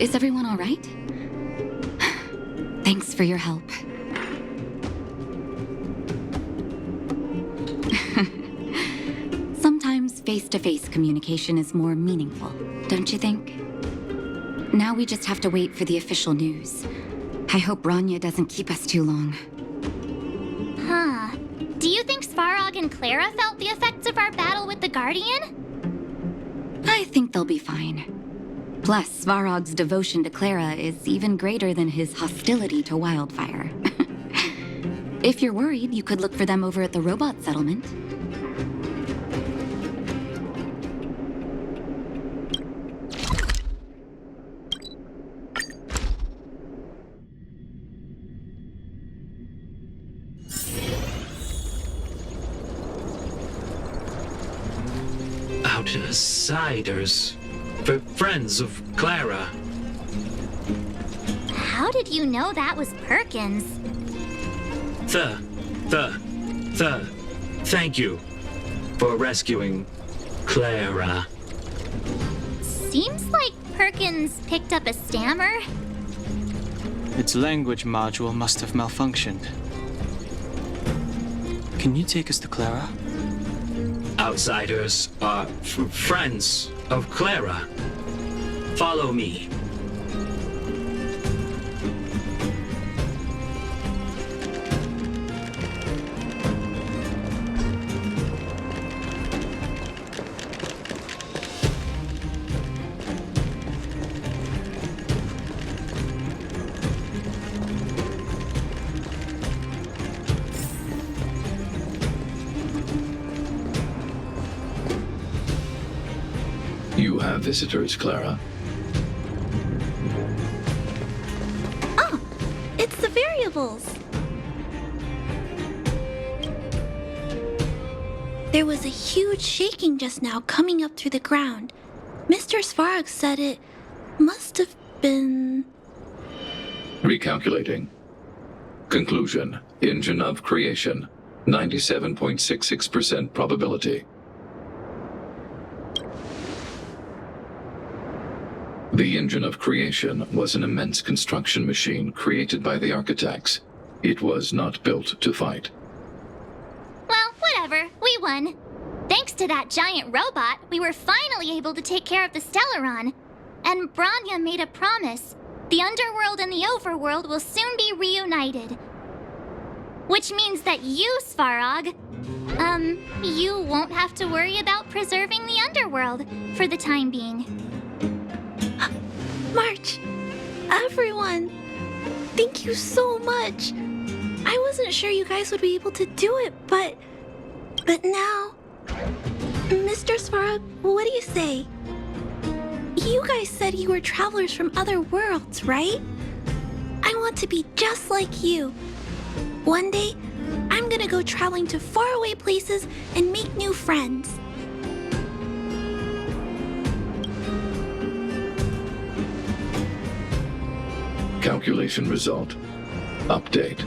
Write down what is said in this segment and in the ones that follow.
Is everyone all right? Thanks for your help. Sometimes face-to-face communication is more meaningful, don't you think? Now we just have to wait for the official news. I hope Rania doesn't keep us too long. Huh. Do you think Svarog and Clara felt the effects of our battle with the Guardian? I think they'll be fine. Plus, Svarog's devotion to Clara is even greater than his hostility to Wildfire. If you're worried, you could look for them over at the robot settlement. Outsiders. For friends of Clara. How did you know that was Perkins? Thank you for rescuing Clara. Seems like Perkins picked up a stammer. Its language module must have malfunctioned. Can you take us to Clara? Outsiders are friends of Clara. Follow me. You have visitors, Clara. Oh, it's the variables. There was a huge shaking just now coming up through the ground. Mr. Svarog said it must have been... Recalculating. Conclusion. Engine of creation. 97.66% probability. The engine of creation was an immense construction machine created by the architects. It was not built to fight. Well, whatever. We won. Thanks to that giant robot, we were finally able to take care of the Stellaron. And Branya made a promise. The underworld and the overworld will soon be reunited. Which means that you, Svarog, you won't have to worry about preserving the underworld for the time being. March! Everyone! Thank you so much! I wasn't sure you guys would be able to do it, but now... Mr. Svarog, what do you say? You guys said you were travelers from other worlds, right? I want to be just like you. One day, I'm gonna go traveling to faraway places and make new friends. Calculation result. Update.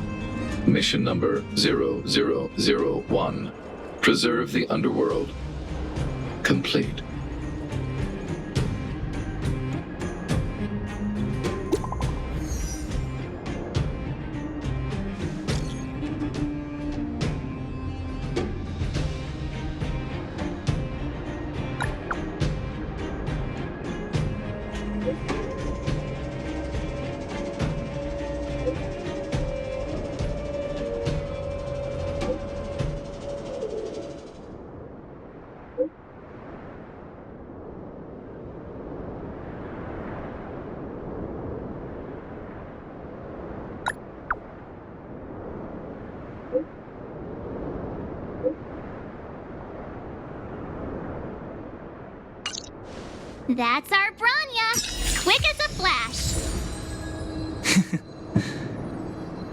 Mission number 0001. Preserve the underworld. Complete. That's our Branya! Quick as a flash!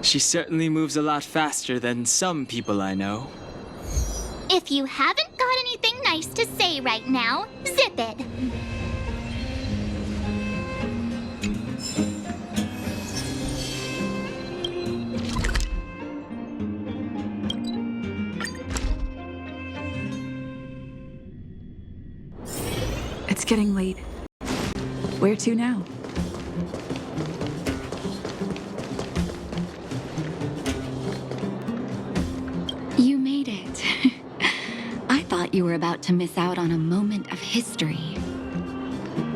She certainly moves a lot faster than some people I know. If you haven't got anything nice to say right now, zip it! It's getting late. Where to now? you were about to miss out on a moment of history.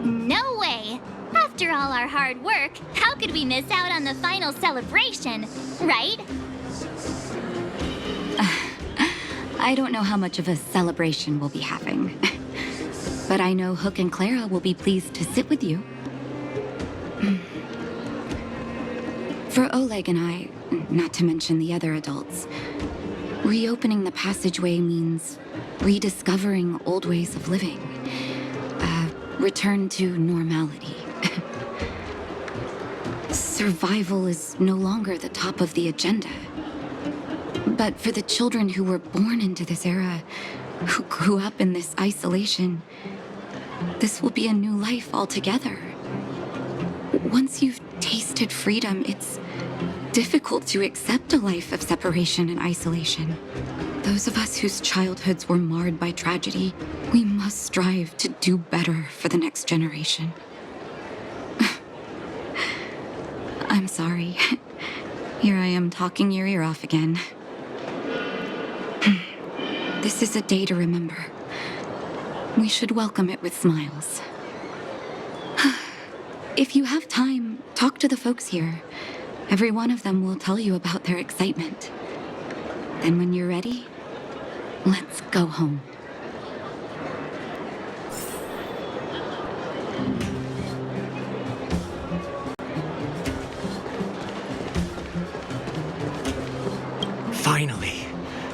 No way! After all our hard work, how could we miss out on the final celebration, right? I don't know how much of a celebration we'll be having. But I know Hook and Clara will be pleased to sit with you. For Oleg and I, not to mention the other adults, reopening the passageway means rediscovering old ways of living. Return to normality. Survival is no longer the top of the agenda. But for the children who were born into this era, who grew up in this isolation, this will be a new life altogether. Once you've tasted freedom, it's difficult to accept a life of separation and isolation. Those of us whose childhoods were marred by tragedy, we must strive to do better for the next generation. I'm sorry. Here I am talking your ear off again. This is a day to remember. We should welcome it with smiles. If you have time, talk to the folks here. Every one of them will tell you about their excitement. Then when you're ready, let's go home.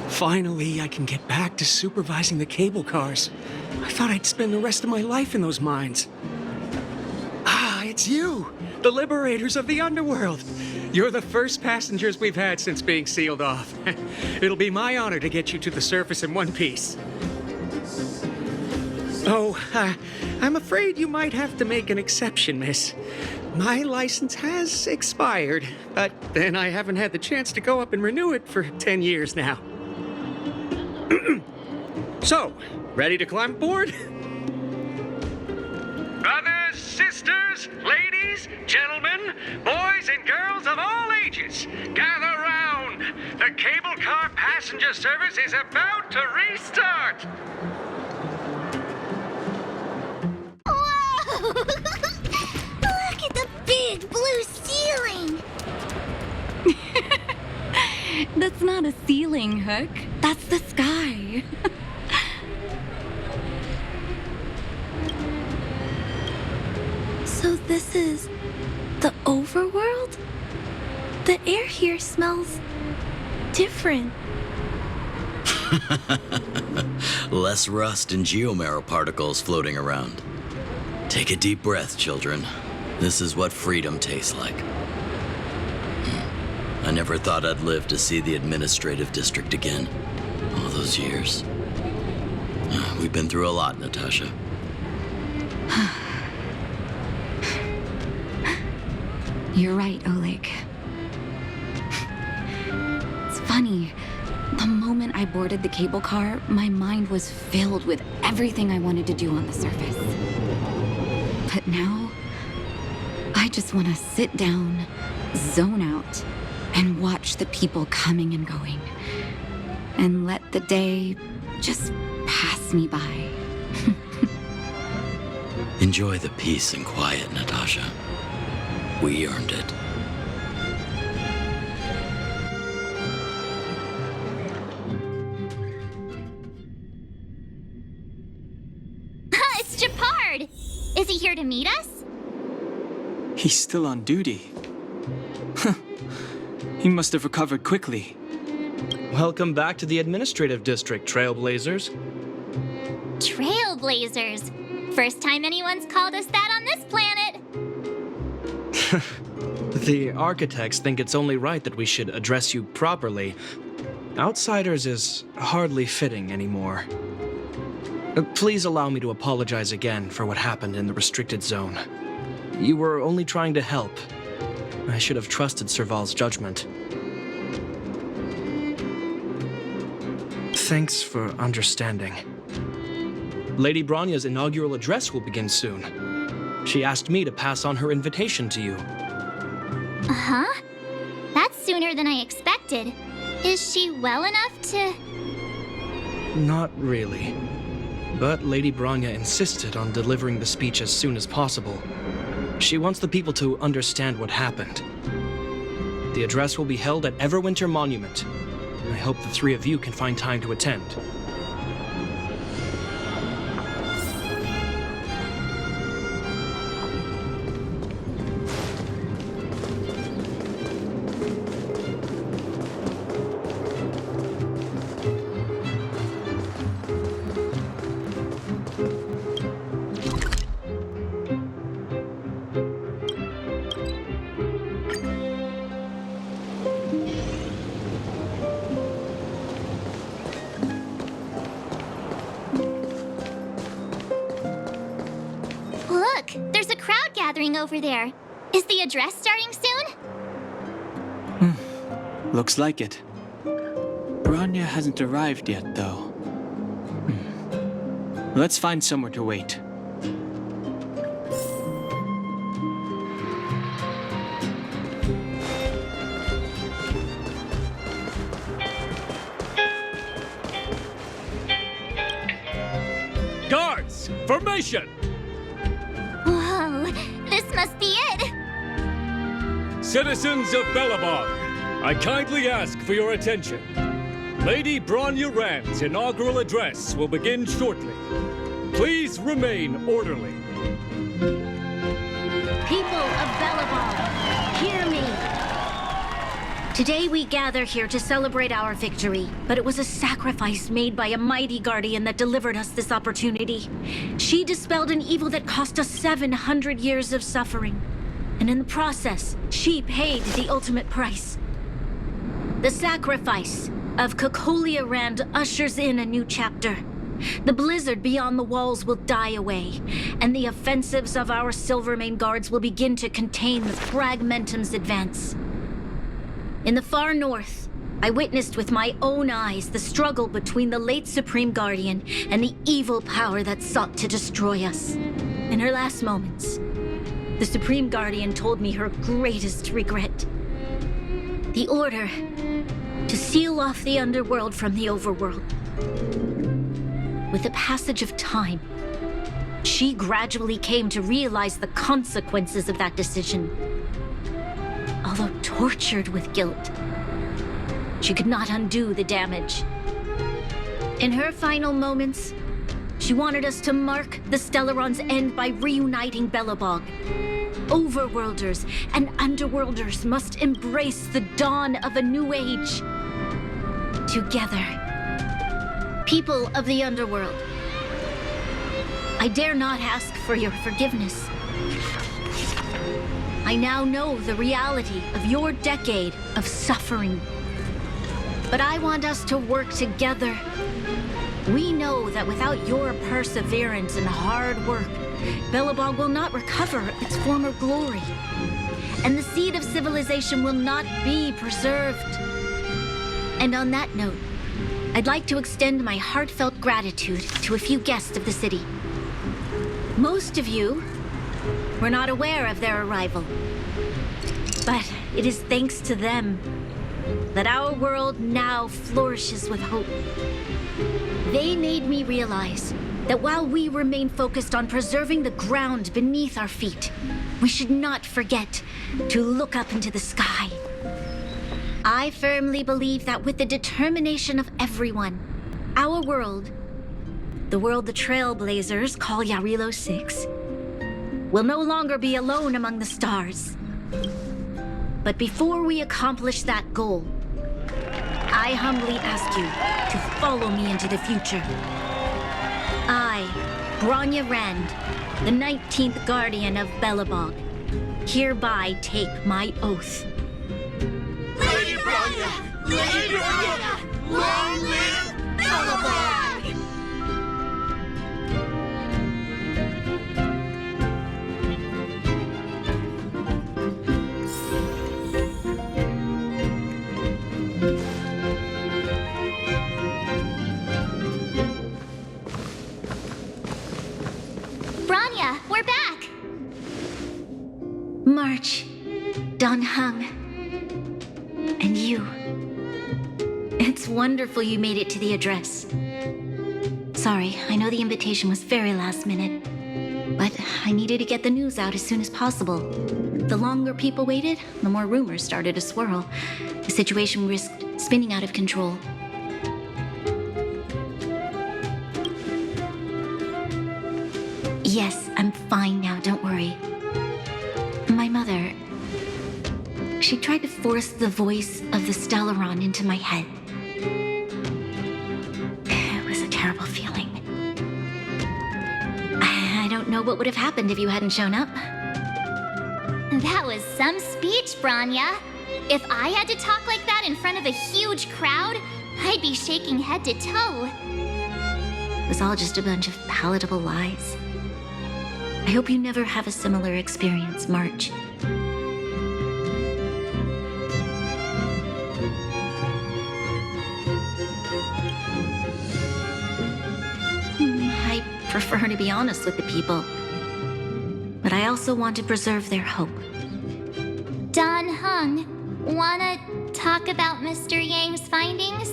Finally, I can get back to supervising the cable cars. I thought I'd spend the rest of my life in those mines. Ah, it's you, the liberators of the underworld. You're the first passengers we've had since being sealed off. It'll be my honor to get you to the surface in one piece. Oh, I'm afraid you might have to make an exception, miss. My license has expired, but then I haven't had the chance to go up and renew it for 10 years now. So, ready to climb aboard? Brothers, sisters, ladies, gentlemen, boys and girls of all ages, gather round. The cable car passenger service is about to restart. Whoa! Look at the big blue ceiling! That's not a ceiling, Hook. That's the sky. So this is the overworld? The air here smells different. Less rust and geomarrow particles floating around. Take a deep breath, children. This is what freedom tastes like. I never thought I'd live to see the administrative district again. All those years. We've been through a lot, Natasha. You're right, Oleg. It's funny. The moment I boarded the cable car, my mind was filled with everything I wanted to do on the surface. But now, I just want to sit down, zone out, and watch the people coming and going. And let the day just pass me by. Enjoy the peace and quiet, Natasha. We earned it. It's Japard! Is he here to meet us? He's still on duty. He must have recovered quickly. Welcome back to the administrative district, Trailblazers. Trailblazers. First time anyone's called us that on this planet. The architects think it's only right that we should address you properly. Outsiders is hardly fitting anymore. Please allow me to apologize again for what happened in the restricted zone. You were only trying to help. I should have trusted Serval's judgment. Thanks for understanding. Lady Branya's inaugural address will begin soon. She asked me to pass on her invitation to you. Uh-huh. That's sooner than I expected. Is she well enough to... Not really. But Lady Bronya insisted on delivering the speech as soon as possible. She wants the people to understand what happened. The address will be held at Everwinter Monument. I hope the three of you can find time to attend. Look, there's a crowd gathering over there. Is the address starting soon? Looks like it. Bronya hasn't arrived yet, though. Let's find somewhere to wait. Guards, formation! Whoa, this must be it! Citizens of Belobog, I kindly ask for your attention. Lady Bronya Rand's inaugural address will begin shortly. Please remain orderly. People of Belobog, hear me! Today we gather here to celebrate our victory, but it was a sacrifice made by a mighty guardian that delivered us this opportunity. She dispelled an evil that cost us 700 years of suffering. And in the process, she paid the ultimate price. The sacrifice of Cocolia Rand ushers in a new chapter. The blizzard beyond the walls will die away, and the offensives of our Silvermane guards will begin to contain the Fragmentum's advance. In the far north, I witnessed with my own eyes the struggle between the late Supreme Guardian and the evil power that sought to destroy us. In her last moments, the Supreme Guardian told me her greatest regret. The order to seal off the underworld from the overworld. With the passage of time, she gradually came to realize the consequences of that decision. Although tortured with guilt, she could not undo the damage. In her final moments, she wanted us to mark the Stellaron's end by reuniting Belobog. Overworlders and Underworlders must embrace the dawn of a new age. Together. People of the Underworld, I dare not ask for your forgiveness. I now know the reality of your decade of suffering. But I want us to work together. We know that without your perseverance and hard work, Belobog will not recover its former glory. And the seed of civilization will not be preserved. And on that note, I'd like to extend my heartfelt gratitude to a few guests of the city. Most of you were not aware of their arrival. But it is thanks to them that our world now flourishes with hope. They made me realize that while we remain focused on preserving the ground beneath our feet, we should not forget to look up into the sky. I firmly believe that with the determination of everyone, our world, the world the Trailblazers call Jarilo VI, will no longer be alone among the stars. But before we accomplish that goal, I humbly ask you to follow me into the future. I, Bronya Rand, the 19th Guardian of Belobog, hereby take my oath. Lady Bronya! Lady Bronya! Long live Belobog! Bronya, we're back! March, Don Hung, and you. It's wonderful you made it to the address. Sorry, I know the invitation was very last minute, but I needed to get the news out as soon as possible. The longer people waited, the more rumors started to swirl. The situation risked spinning out of control. Yes, I'm fine now, don't worry. My mother... She tried to force the voice of the Stellaron into my head. It was a terrible feeling. I don't know what would have happened if you hadn't shown up. That was some speech, Branya. If I had to talk like that in front of a huge crowd, I'd be shaking head to toe. It was all just a bunch of palatable lies. I hope you never have a similar experience, March. I prefer to be honest with the people, but I also want to preserve their hope. Don Hung, wanna talk about Mr. Yang's findings?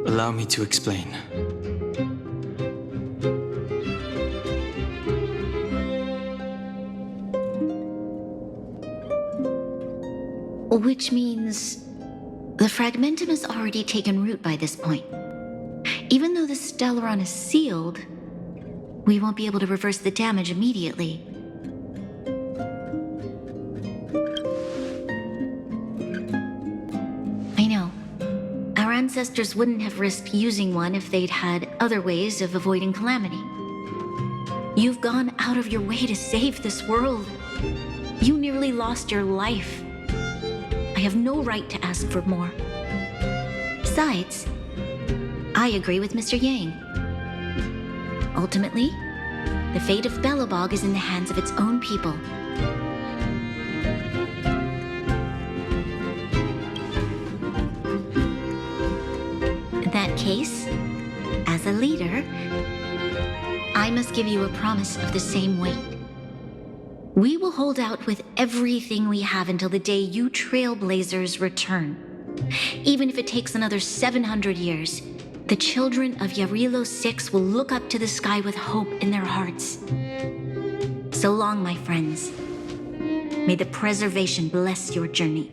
Allow me to explain. Which means the fragmentum has already taken root by this point. Even though the Stellaron is sealed, we won't be able to reverse the damage immediately. I know. Our ancestors wouldn't have risked using one if they'd had other ways of avoiding calamity. You've gone out of your way to save this world. You nearly lost your life. I have no right to ask for more. Besides, I agree with Mr. Yang. Ultimately, the fate of Belobog is in the hands of its own people. In that case, as a leader, I must give you a promise of the same weight. We will hold out with everything we have until the day you Trailblazers return. Even if it takes another 700 years, the children of Jarilo VI will look up to the sky with hope in their hearts. So long, my friends. May the preservation bless your journey.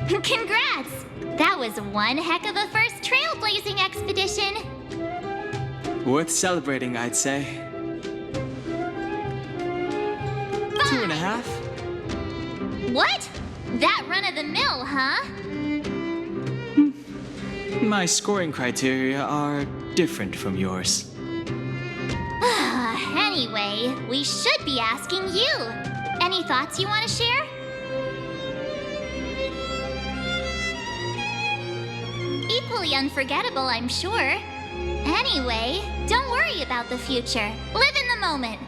Congrats! That was one heck of a first trailblazing expedition. Worth celebrating, I'd say. 2.5? What? That run-of-the-mill, huh? My scoring criteria are different from yours. Anyway, we should be asking you. Any thoughts you want to share? Equally unforgettable, I'm sure. Anyway, don't worry about the future. Live in the moment.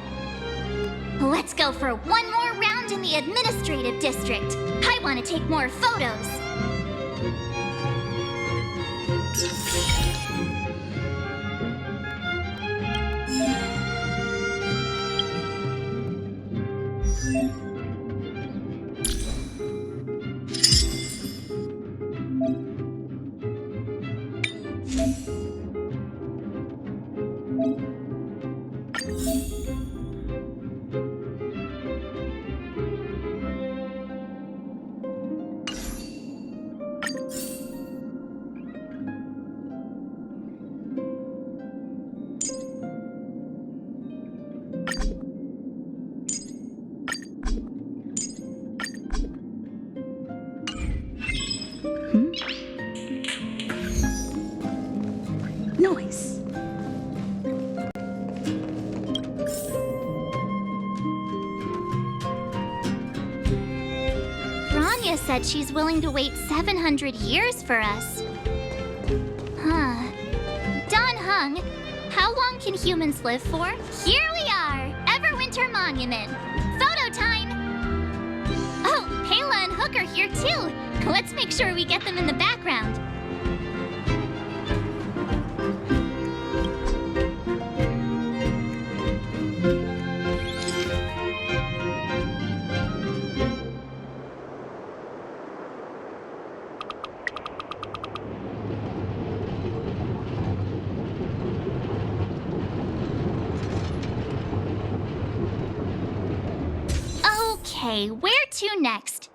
Let's go for one more round in the administrative district. I want to take more photos. Noise. Branya said she's willing to wait 700 years for us. Huh. Don Hung, how long can humans live for? Here we are! Everwinter Monument. Photo time! Oh, Pela and Hook are here too. Let's make sure we get them in the background. Okay, where to next?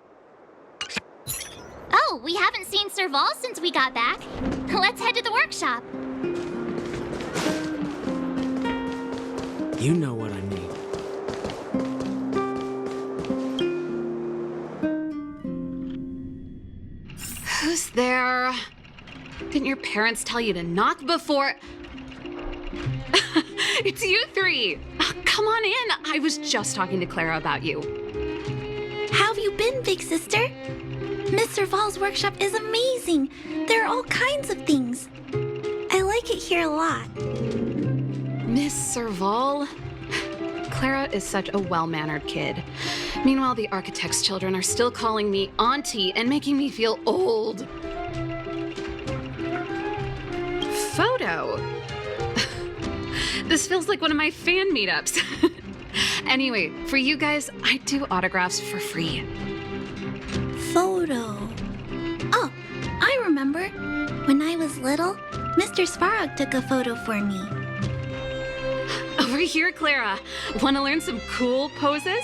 Oh, we haven't seen Serval since we got back. Let's head to the workshop. You know what I mean. Who's there? Didn't your parents tell you to knock before? It's you three. Come on in. I was just talking to Clara about you. How have you been, big sister? Miss Serval's workshop is amazing. There are all kinds of things. I like it here a lot. Miss Serval? Clara is such a well-mannered kid. Meanwhile, the architect's children are still calling me auntie and making me feel old. Photo? This feels like one of my fan meetups. Anyway, for you guys, I do autographs for free. Photo. Oh, I remember. When I was little, Mr. Svarog took a photo for me. Over here, Clara. Want to learn some cool poses?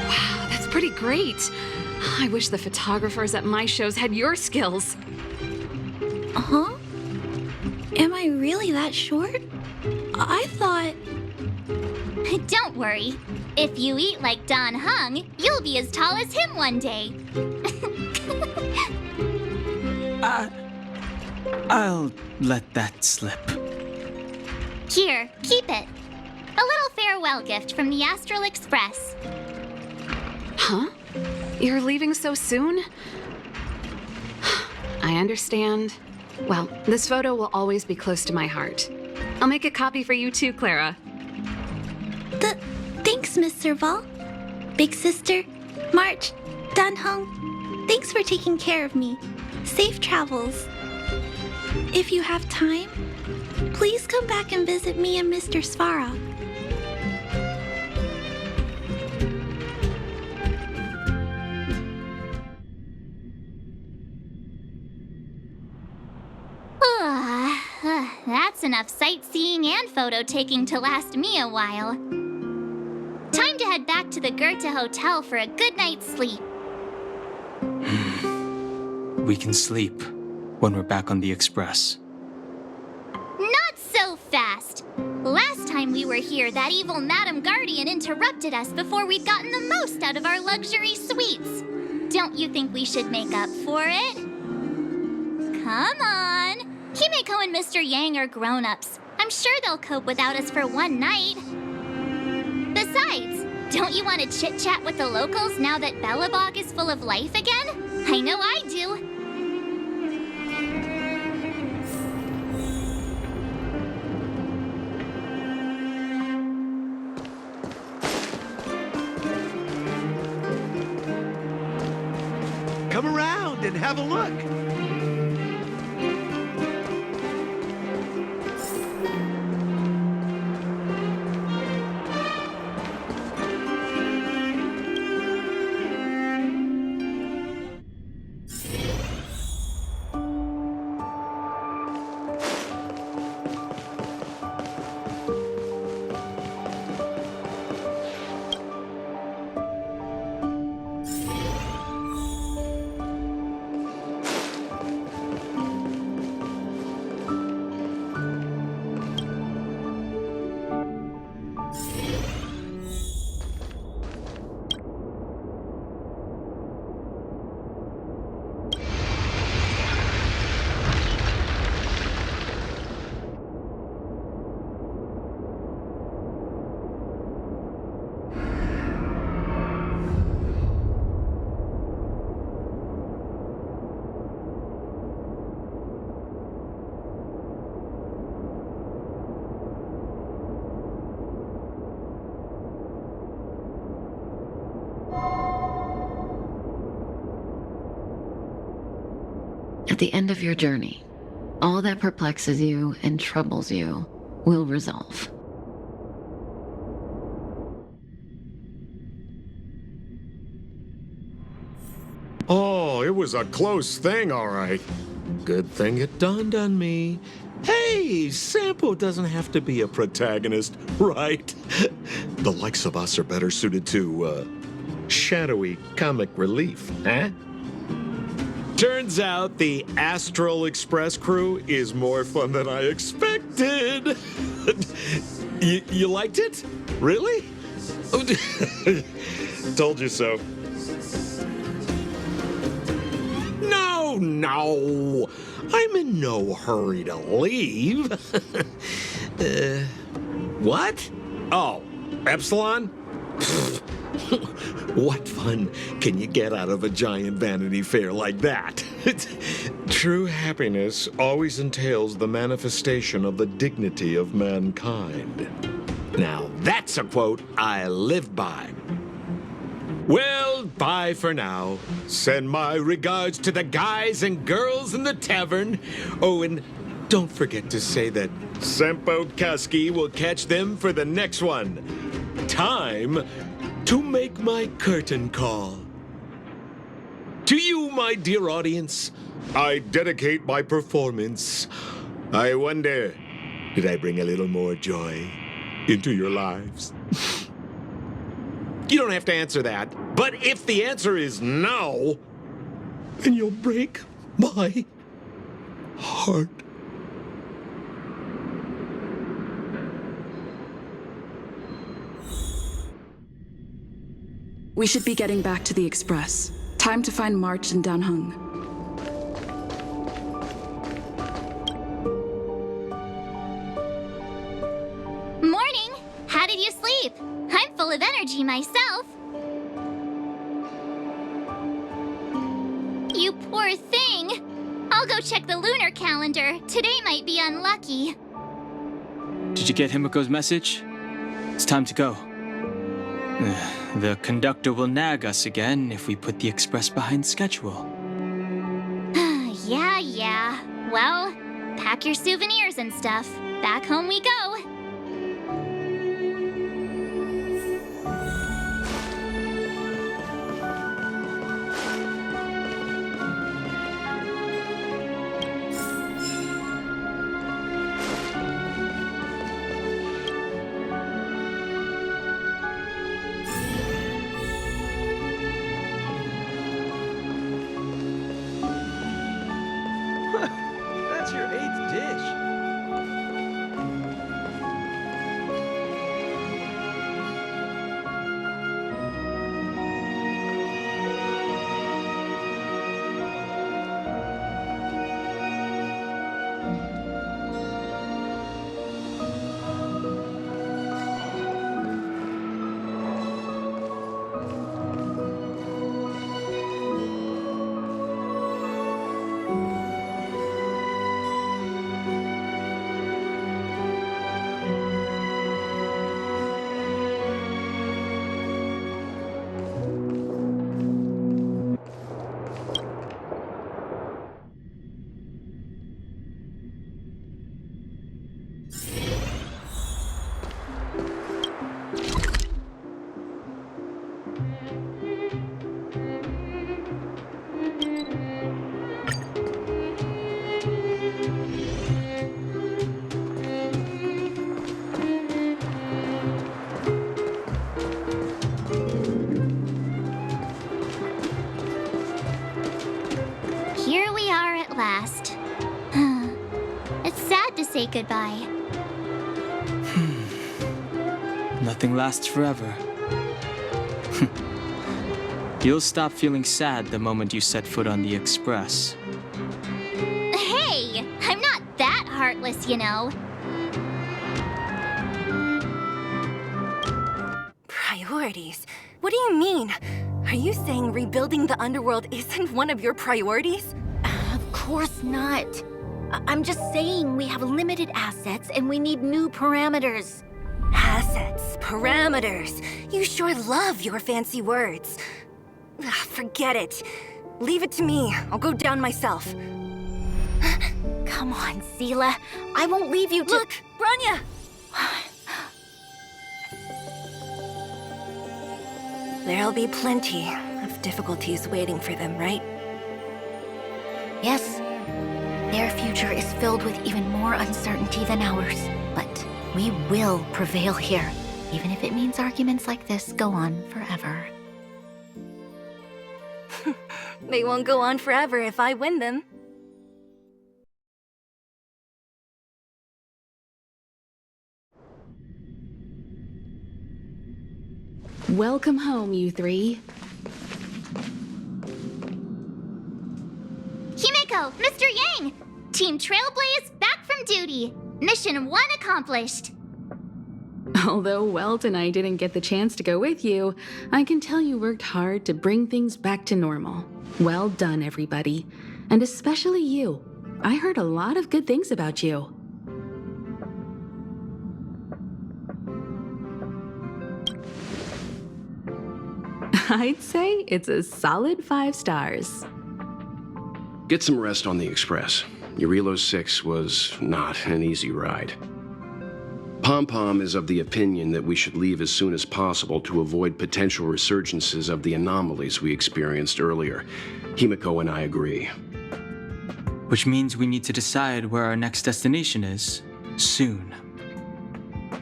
Wow, that's pretty great. I wish the photographers at my shows had your skills. Huh? Am I really that short? I thought... Don't worry. If you eat like Don Hung, you'll be as tall as him one day. I'll let that slip. Here, keep it. A little farewell gift from the Astral Express. Huh? You're leaving so soon? I understand. Well, this photo will always be close to my heart. I'll make a copy for you too, Clara. Thanks, Miss Serval. Big sister, March, Dan Hung, thanks for taking care of me. Safe travels. If you have time, please come back and visit me and Mr. Svarog. That's enough sightseeing and photo taking to last me a while. Time to head back to the Goethe Hotel for a good night's sleep. We can sleep when we're back on the Express. Not so fast! Last time we were here, that evil Madam Guardian interrupted us before we'd gotten the most out of our luxury suites. Don't you think we should make up for it? Come on! Himeko and Mr. Yang are grown-ups. I'm sure they'll cope without us for one night. Besides, don't you want to chit-chat with the locals now that Belobog is full of life again? I know I do. Come around and have a look. At the end of your journey, all that perplexes you and troubles you will resolve. Oh, it was a close thing, all right. Good thing it dawned on me. Hey, Sampo doesn't have to be a protagonist, right? The likes of us are better suited to, shadowy comic relief, huh? Turns out the Astral Express crew is more fun than I expected. You liked it? Really? Told you so. No. I'm in no hurry to leave. What? Oh, Epsilon? What fun can you get out of a giant Vanity Fair like that? True happiness always entails the manifestation of the dignity of mankind. Now, that's a quote I live by. Well, bye for now. Send my regards to the guys and girls in the tavern. Oh, and don't forget to say that Sampo Kaski will catch them for the next one. Time to make my curtain call. To you, my dear audience, I dedicate my performance. I wonder, did I bring a little more joy into your lives? You don't have to answer that. But if the answer is no, then you'll break my heart. We should be getting back to the Express. Time to find March and Danhung. Morning! How did you sleep? I'm full of energy myself. You poor thing. I'll go check the lunar calendar. Today might be unlucky. Did you get Himiko's message? It's time to go. The conductor will nag us again if we put the express behind schedule. Yeah. Well, pack your souvenirs and stuff. Back home we go. That's your 8th dish. Here we are at last. It's sad to say goodbye. Nothing lasts forever. You'll stop feeling sad the moment you set foot on the express. Hey, I'm not that heartless, you know. Priorities? What do you mean? Are you saying rebuilding the underworld isn't one of your priorities? Of course not. I'm just saying we have limited assets and we need new parameters. Assets, parameters. You sure love your fancy words. Forget it. Leave it to me. I'll go down myself. Come on, Seela. I won't leave you to— Look, Branya! There'll be plenty of of difficulties waiting for them, right? Yes, their future is filled with even more uncertainty than ours. But we will prevail here, even if it means arguments like this go on forever. They won't go on forever if I win them. Welcome home, you three. Himeko, Mr. Yang! Team Trailblaze back from duty. Mission 1 accomplished. Although Welt and I didn't get the chance to go with you, I can tell you worked hard to bring things back to normal. Well done, everybody. And especially you. I heard a lot of good things about you. I'd say it's a solid 5 stars. Get some rest on the Express. Jarilo VI was not an easy ride. Pom-Pom is of the opinion that we should leave as soon as possible to avoid potential resurgences of the anomalies we experienced earlier. Himeko and I agree. Which means we need to decide where our next destination is, soon.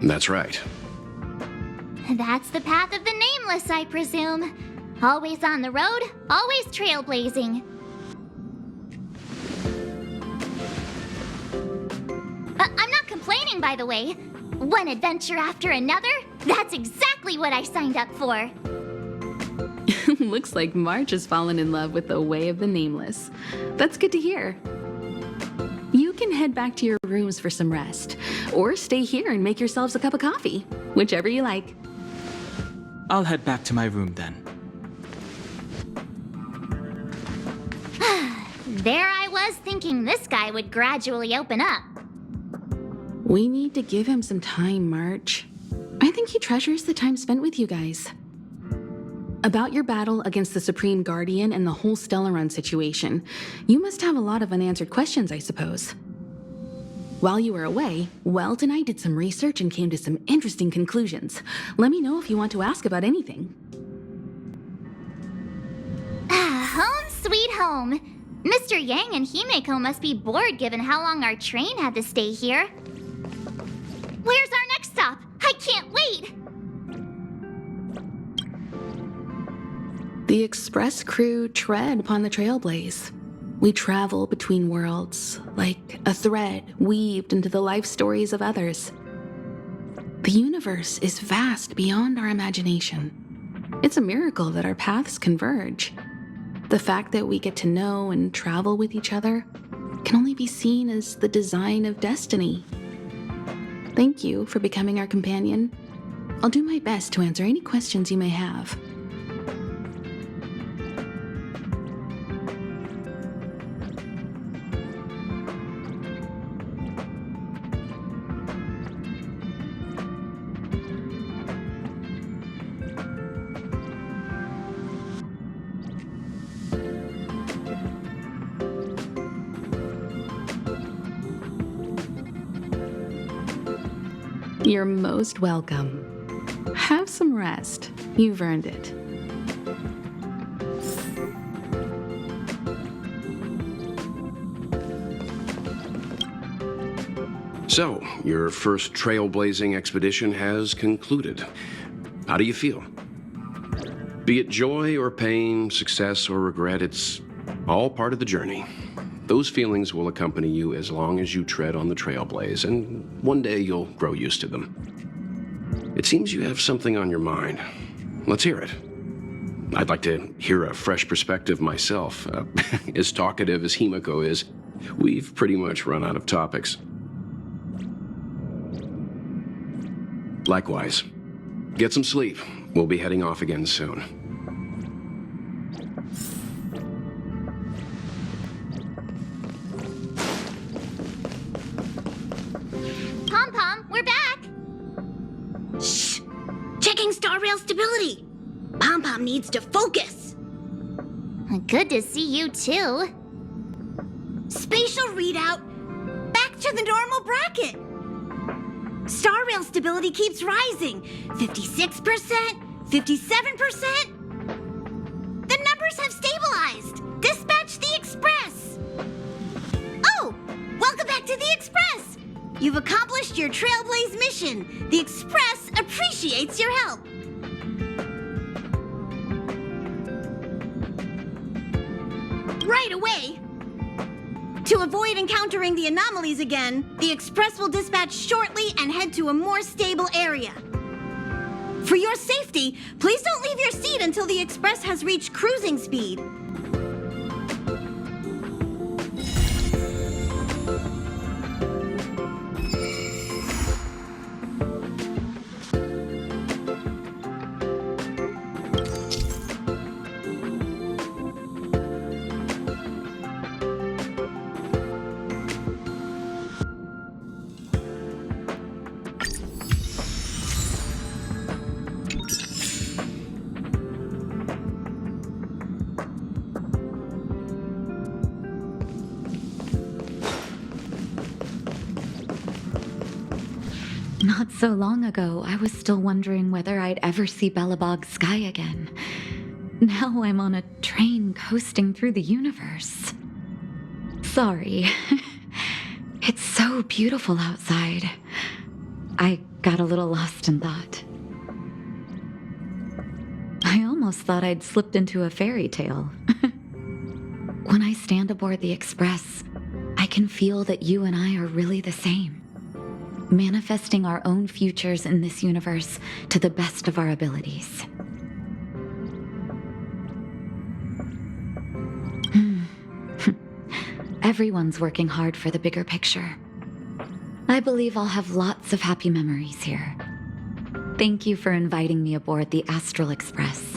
That's right. That's the path of the Nameless, I presume. Always on the road, always trailblazing. I'm not complaining, by the way. One adventure after another, that's exactly what I signed up for. Looks like March has fallen in love with the way of the Nameless. That's good to hear. You can head back to your rooms for some rest, or stay here and make yourselves a cup of coffee, whichever you like. I'll head back to my room then. There I was thinking this guy would gradually open up. We need to give him some time, March. I think he treasures the time spent with you guys. About your battle against the Supreme Guardian and the whole Stellaron situation, you must have a lot of unanswered questions, I suppose. While you were away, Welt and I did some research and came to some interesting conclusions. Let me know if you want to ask about anything. Home sweet home. Mr. Yang and Himeko must be bored given how long our train had to stay here. Where's our next stop? I can't wait! The Express crew tread upon the Trailblaze. We travel between worlds, like a thread weaved into the life stories of others. The universe is vast beyond our imagination. It's a miracle that our paths converge. The fact that we get to know and travel with each other can only be seen as the design of destiny. Thank you for becoming our companion. I'll do my best to answer any questions you may have. You're most welcome. Have some rest. You've earned it. So, your first trailblazing expedition has concluded. How do you feel? Be it joy or pain, success or regret, it's all part of the journey. Those feelings will accompany you as long as you tread on the trailblaze, and one day you'll grow used to them. It seems you have something on your mind. Let's hear it. I'd like to hear a fresh perspective myself. As talkative as Himeko is, we've pretty much run out of topics. Likewise. Get some sleep. We'll be heading off again soon. Pom-Pom, we're back! Shh! Checking star rail stability! Pom-Pom needs to focus! Good to see you too. Spatial readout! Back to the normal bracket! Star rail stability keeps rising. 56%, 57%. The You've accomplished your Trailblaze mission. The Express appreciates your help. Right away. To avoid encountering the anomalies again, the Express will dispatch shortly and head to a more stable area. For your safety, please don't leave your seat until the Express has reached cruising speed. Not so long ago, I was still wondering whether I'd ever see Belobog's sky again. Now I'm on a train coasting through the universe. Sorry. It's so beautiful outside. I got a little lost in thought. I almost thought I'd slipped into a fairy tale. When I stand aboard the Express, I can feel that you and I are really the same. Manifesting our own futures in this universe to the best of our abilities. Everyone's working hard for the bigger picture. I believe I'll have lots of happy memories here. Thank you for inviting me aboard the Astral Express.